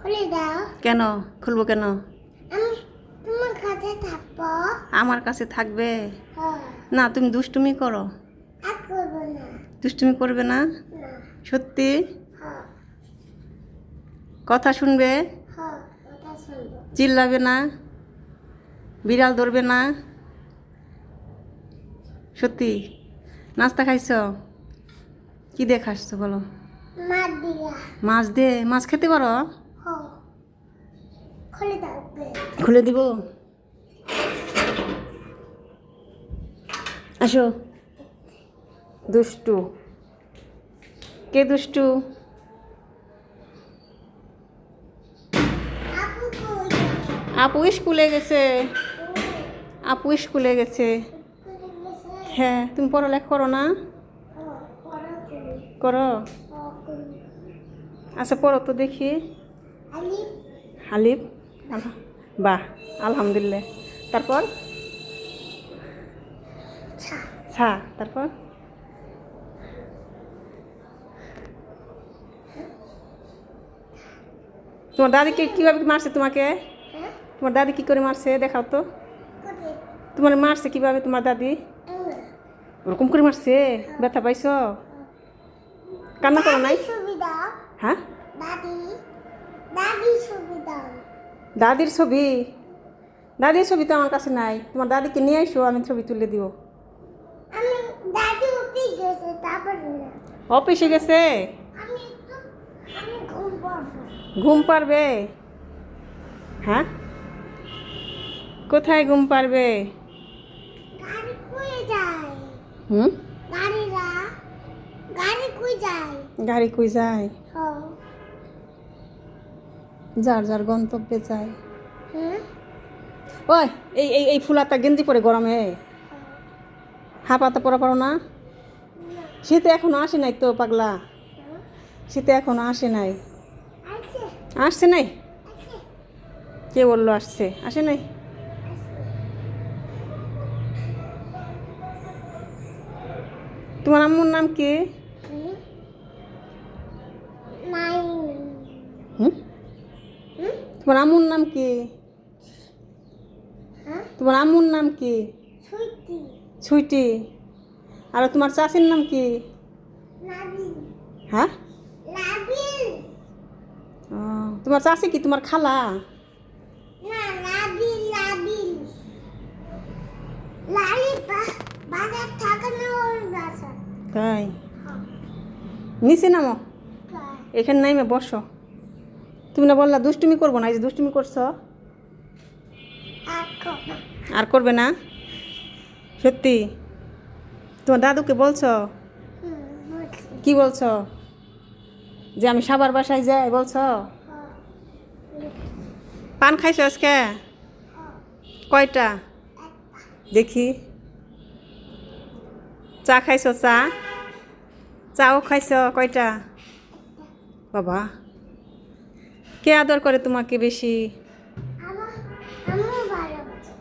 খুলে দাও। কেন খুলবো কেন? আমি তোমার কাছে থাকবো। আমার কাছে থাকবে হ্যাঁ। না? তুমি দুষ্টুমি করো। আর করবো না। দুষ্টুমি করবে না? না। সত্যি? হ্যাঁ। কথা শুনবে? হ্যাঁ, কথা শুনবো। চিল্লাবে না? বিড়াল ধরবে না? সত্যি? নাস্তা খাইছো? কি দিয়ে খাচ্ছো বলো? মার দিয়া। মাছ দে? মাছ খেতে পারো? হ্যাঁ। খুলে দাও। খুলে দিব? আসো। দুষ্টু। কে দুষ্টু? আপু কই? আপু স্কুলে গেছে। আপু স্কুলে গেছে। স্কুলে গেছে? হ্যাঁ, তুমি পড়ালেখা করো না? হ্যাঁ, পড়া করি। করো? হ্যাঁ, করি। আচ্ছা পড়ো তো দেখি। আলিফ। আলিফ। বাহ, আলহামদুলিল্লাহ। তারপর? ছা। ছা। তারপর? তোমার দাদিকে কিভাবে মারছে তোমাকে? হ্যাঁ? তোমার দাদি কি করে মারছে দেখাও তো। কোথায়? তোমার মারছে কিভাবে তোমার দাদি? ওরকম করে মারছে? ব্যথা পাইছো? কান্না করো নাই? ছবি দাও। হ্যাঁ? দাদি। দাদি ছবি দাও। দাদির ছবি? দাদির ছবি তো আমার কাছে নাই। তোমার দাদিকে নিয়ে আইসো, আমি ছবি তুলে দিব। আমি দাদি উঠে গেছে তারপরে না। অফিসে গেছে? আমি ঘুম পাবো। ঘুম পারবে? হ্যাঁ, কোথায় ঘুম পারবে? গাড়ি কই যায়? হুম? গাড়িরা গাড়ি কই যায়? গাড়ি কই যায়? হ্যাঁ। যার যার গন্তব্যে যায়। হুম? ওই এই এই এই ফুলাতা গেঞ্জি পরে গরমে হাঁপাতে পরা পারো না? শীতে এখনো আসে নাই তো পাগলা। শীতে এখনো আসে নাই। আছে। আসছে নাই? আছে। কে বললো আসছে? আসে নাই? তোমার আম্মুর নাম কি? হুম? নাই। হুম? হুম? তোমার আম্মুর নাম কি? হ্যাঁ? তোমার আম্মুর নাম কি? ছুটি। ছুইটি। আর তোমার চাচির নাম কি? নাবিল। হ্যাঁ? নাবিল। ও, তোমার চাচি কি তোমার খালা? না, নাবিল নাবিল। লালি বাজার থাকে না ওর বাসা। তাই? নিচে নামো, হ্যাঁ। এখানে নাইমে বসো। তুমি না বললা দুষ্টুমি করবো না, এই যে দুষ্টুমি করছো। আর কখন? আর করবে না? সত্যি? তোমার দাদুকে বলছো? বলছি। কি বলছো? যে আমি সাবার বাসায় যাই বলছো? পান খাইছো আজকে? কয়টা? দেখি। চা খাইছো? চা? চাও খাইছো? কয়টা? বাবা, কে আদর করে তোমাকে বেশি? আমিও ভালোবাসি।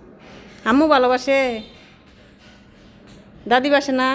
আম্মু ভালোবাসে? দাদি বাসে না?